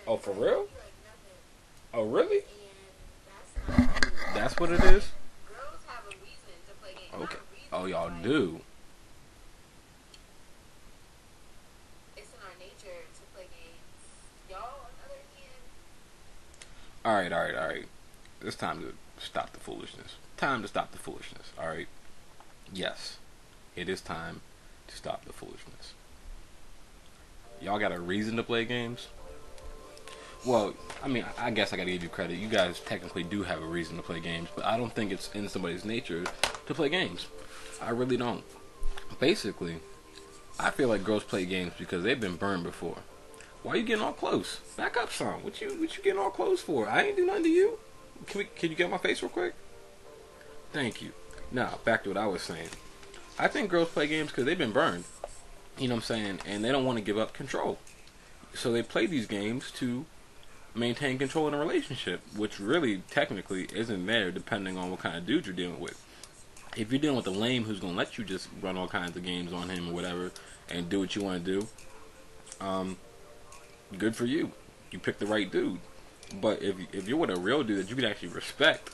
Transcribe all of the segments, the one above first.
Oh, for real? Oh, really? That's what it is? Okay. Oh, y'all do. Alright, alright, alright. It's time to stop the foolishness. Time to stop the foolishness, alright? Yes, it is time to stop the foolishness. Y'all got a reason to play games? Well, I mean, I guess I gotta give you credit. You guys technically do have a reason to play games, but I don't think it's in somebody's nature to play games. I really don't. Basically, I feel like girls play games because they've been burned before. Why you getting all close? Back up some. What you getting all close for? I ain't do nothing to you. Can you get my face real quick? Thank you. Now, back to what I was saying. I think girls play games because they've been burned. You know what I'm saying? And they don't want to give up control. So they play these games to maintain control in a relationship, which really technically isn't there depending on what kind of dude you're dealing with. If you're dealing with a lame who's gonna let you just run all kinds of games on him or whatever and do what you want to do, good for you. You picked the right dude. But if you're with a real dude that you can actually respect,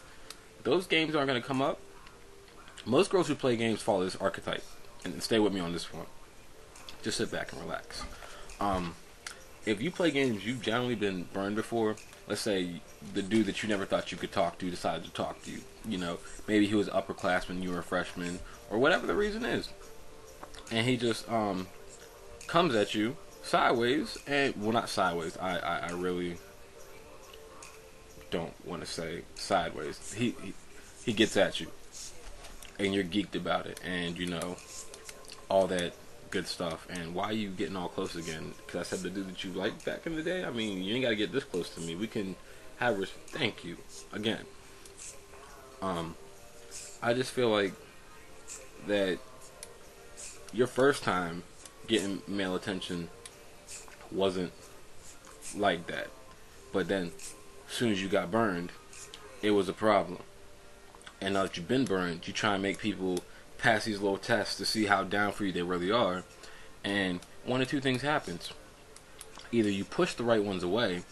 those games aren't gonna come up. Most girls who play games follow this archetype, and stay with me on this one. Just sit back and relax. If you play games you've generally been burned before, let's say the dude that you never thought you could talk to decided to talk to you. You know, maybe he was upperclassman, you were a freshman, or whatever the reason is. And he just comes at you sideways, and well, not sideways. I really don't want to say sideways. He gets at you, and you're geeked about it, and you know all that good stuff. And why are you getting all close again? Because I said the dude that you liked back in the day. I mean, you ain't got to get this close to me. We can have thank you again. I just feel like that your first time getting male attention wasn't like that, but then as soon as you got burned, it was a problem. And now that you've been burned, you try and make people pass these little tests to see how down for you they really are. And one of two things happens. Either you push the right ones away,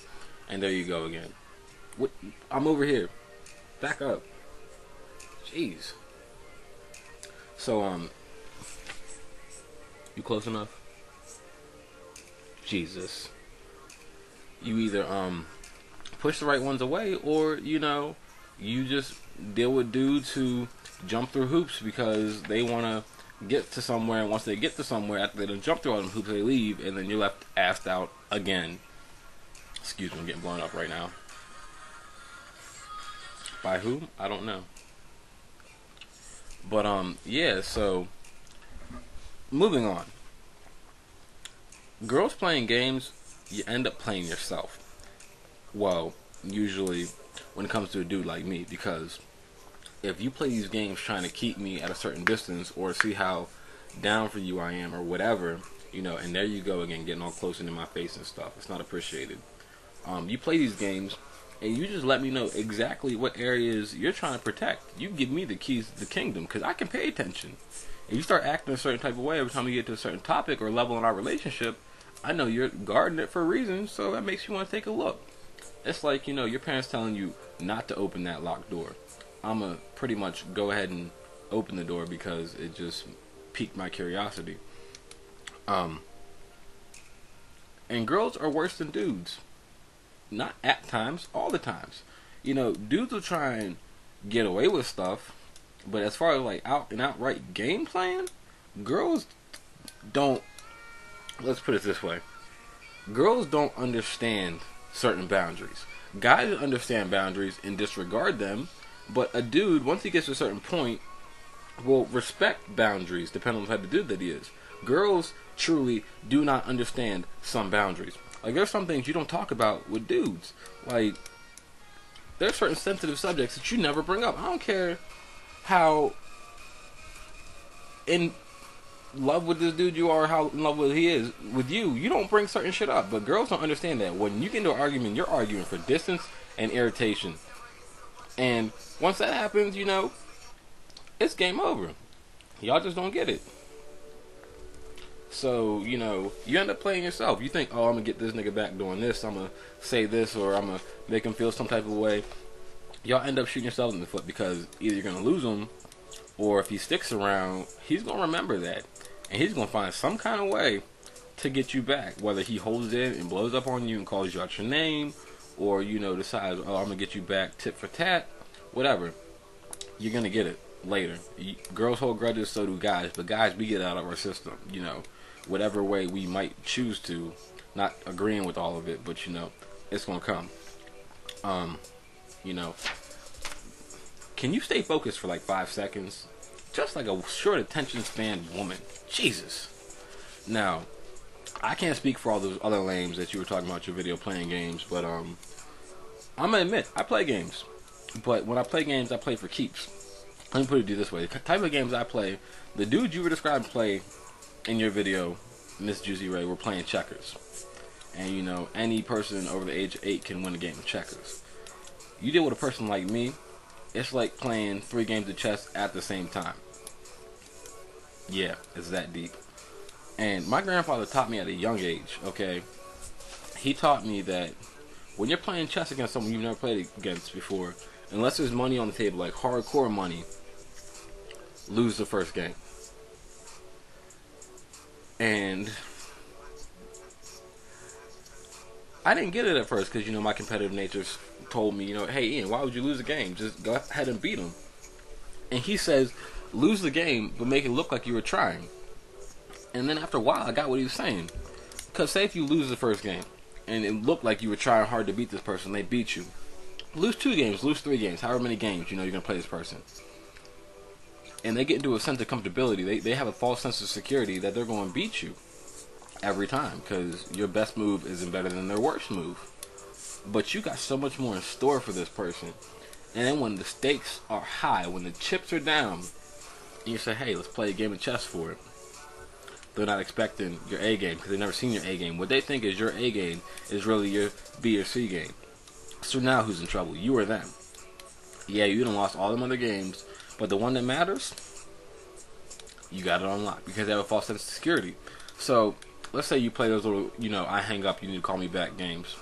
and there you go again. What? I'm over here. Back up. Jeez. So, you close enough? Jesus. You either, push the right ones away, or, you know, you just deal with dudes who jump through hoops because they want to get to somewhere, and once they get to somewhere, after they done jump through all them hoops, they leave, and then you're left assed out again. Excuse me, I'm getting blown up right now. By who? I don't know. But, yeah, so, moving on. Girls playing games, you end up playing yourself. Well, usually when it comes to a dude like me, because if you play these games trying to keep me at a certain distance or see how down for you I am or whatever, you know, and there you go again, getting all close into my face and stuff. It's not appreciated. You play these games and you just let me know exactly what areas you're trying to protect. You give me the keys to the kingdom because I can pay attention. If you start acting a certain type of way every time we get to a certain topic or level in our relationship, I know you're guarding it for a reason, so that makes you want to take a look. It's like, you know, your parents telling you not to open that locked door. I'ma pretty much go ahead and open the door because it just piqued my curiosity. And girls are worse than dudes. Not at times, all the times. You know, dudes will try and get away with stuff, but as far as like out and outright game playing, girls don't. Let's put it this way: girls don't understand certain boundaries. Guys understand boundaries and disregard them, but a dude, once he gets to a certain point, will respect boundaries depending on the type of dude that he is. Girls truly do not understand some boundaries. Like, there's some things you don't talk about with dudes. Like, there's certain sensitive subjects that you never bring up. I don't care how in love with this dude you are, how in love with he is with you. You don't bring certain shit up. But girls don't understand that. When you get into an argument, you're arguing for distance and irritation. And once that happens, you know, it's game over. Y'all just don't get it. So, you know, you end up playing yourself. You think, oh, I'm going to get this nigga back doing this. I'm going to say this, or I'm going to make him feel some type of way. Y'all end up shooting yourselves in the foot, because either you're going to lose him, or if he sticks around, he's going to remember that. And he's going to find some kind of way to get you back. Whether he holds it and blows up on you and calls you out your name, or, you know, decides, oh, I'm going to get you back tit for tat, whatever. You're going to get it later. Girls hold grudges, so do guys. But guys, we get out of our system, you know. Whatever way we might choose to, not agreeing with all of it, but, you know, it's going to come. You know, can you stay focused for like 5 seconds? Just like a short attention span woman. Jesus. Now, I can't speak for all those other lames that you were talking about your video playing games, but I'm gonna admit, I play games. But when I play games, I play for keeps. Let me put it this way. The type of games I play, the dudes you were describing play in your video, Miss Juicy Ray, were playing checkers. And, you know, any person over the age of 8 can win a game of checkers. You deal with a person like me, it's like playing 3 games of chess at the same time. Yeah, it's that deep. And my grandfather taught me at a young age, okay? He taught me that when you're playing chess against someone you've never played against before, unless there's money on the table, like hardcore money, lose the first game. And I didn't get it at first because, you know, my competitive nature told me, you know, hey, Ian, why would you lose a game? Just go ahead and beat him. And he says, lose the game, but make it look like you were trying. And then after a while, I got what he was saying. Because say if you lose the first game, and it looked like you were trying hard to beat this person, they beat you. Lose 2 games, lose 3 games, however many games, you know, you're going to play this person. And they get into a sense of comfortability. They have a false sense of security that they're going to beat you every time, because your best move isn't better than their worst move. But you got so much more in store for this person. And then when the stakes are high, when the chips are down, and you say, hey, let's play a game of chess for it, they're not expecting your A game because they've never seen your A game. What they think is your A game is really your B or C game. So now who's in trouble? You or them. Yeah, you done lost all them other games, but the one that matters, you got it unlocked because they have a false sense of security. So let's say you play those little, you know, I hang up, you need to call me back games,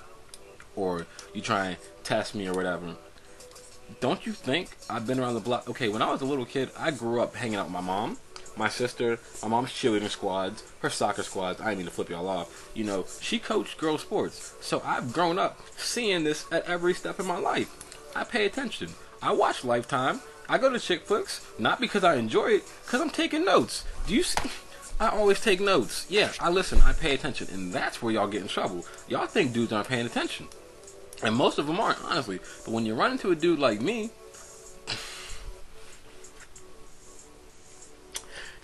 or you try and test me or whatever. Don't you think I've been around the block? Okay, when I was a little kid, I grew up hanging out with my mom, my sister, my mom's cheerleading squads, her soccer squads. I didn't mean to flip y'all off. You know, she coached girls sports. So I've grown up seeing this at every step in my life. I pay attention. I watch Lifetime. I go to Chick Flicks, not because I enjoy it, because I'm taking notes. Do you see? I always take notes. Yeah, I listen. I pay attention. And that's where y'all get in trouble. Y'all think dudes aren't paying attention. And most of them aren't, honestly. But when you run into a dude like me,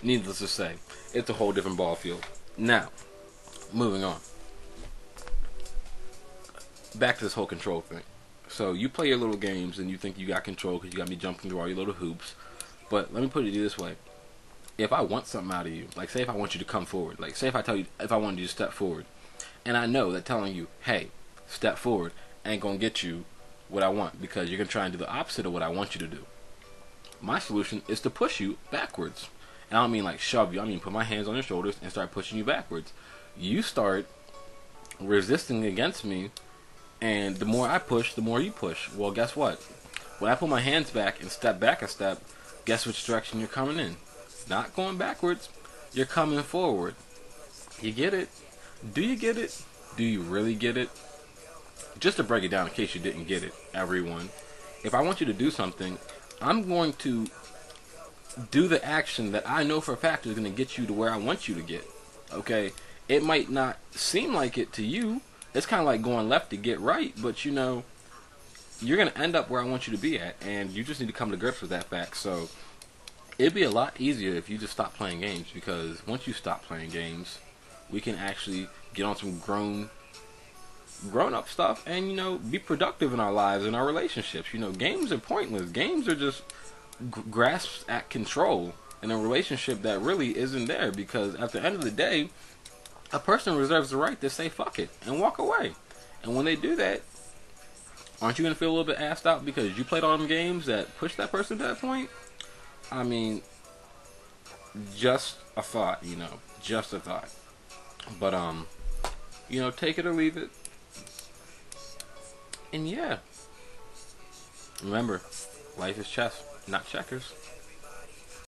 needless to say, it's a whole different ball field. Now, moving on. Back to this whole control thing. So you play your little games and you think you got control because you got me jumping through all your little hoops. But let me put it this way. If I want something out of you, like say if I want you to come forward, like say if I tell you, if I wanted you to step forward, and I know that telling you, hey, step forward, ain't gonna get you what I want because you're gonna try and do the opposite of what I want you to do. My solution is to push you backwards. And I don't mean like shove you, I mean put my hands on your shoulders and start pushing you backwards. You start resisting against me, and the more I push, the more you push. Well, guess what? When I put my hands back and step back a step, guess which direction you're coming in? Not going backwards, you're coming forward. You get it? Do you get it? Do you really get it? Just to break it down in case you didn't get it, everyone. If I want you to do something, I'm going to do the action that I know for a fact is going to get you to where I want you to get. Okay? It might not seem like it to you. It's kind of like going left to get right, but you know, you're going to end up where I want you to be at, and you just need to come to grips with that fact. So it'd be a lot easier if you just stop playing games, because once you stop playing games, we can actually get on some grown up stuff and, you know, be productive in our lives and our relationships. You know, games are pointless. Games are just grasps at control in a relationship that really isn't there, because at the end of the day, a person reserves the right to say fuck it and walk away. And when they do that, aren't you going to feel a little bit assed out because you played all them games that pushed that person to that point? I mean, Just a thought, just a thought. But take it or leave it. And yeah, remember, life is chess, not checkers.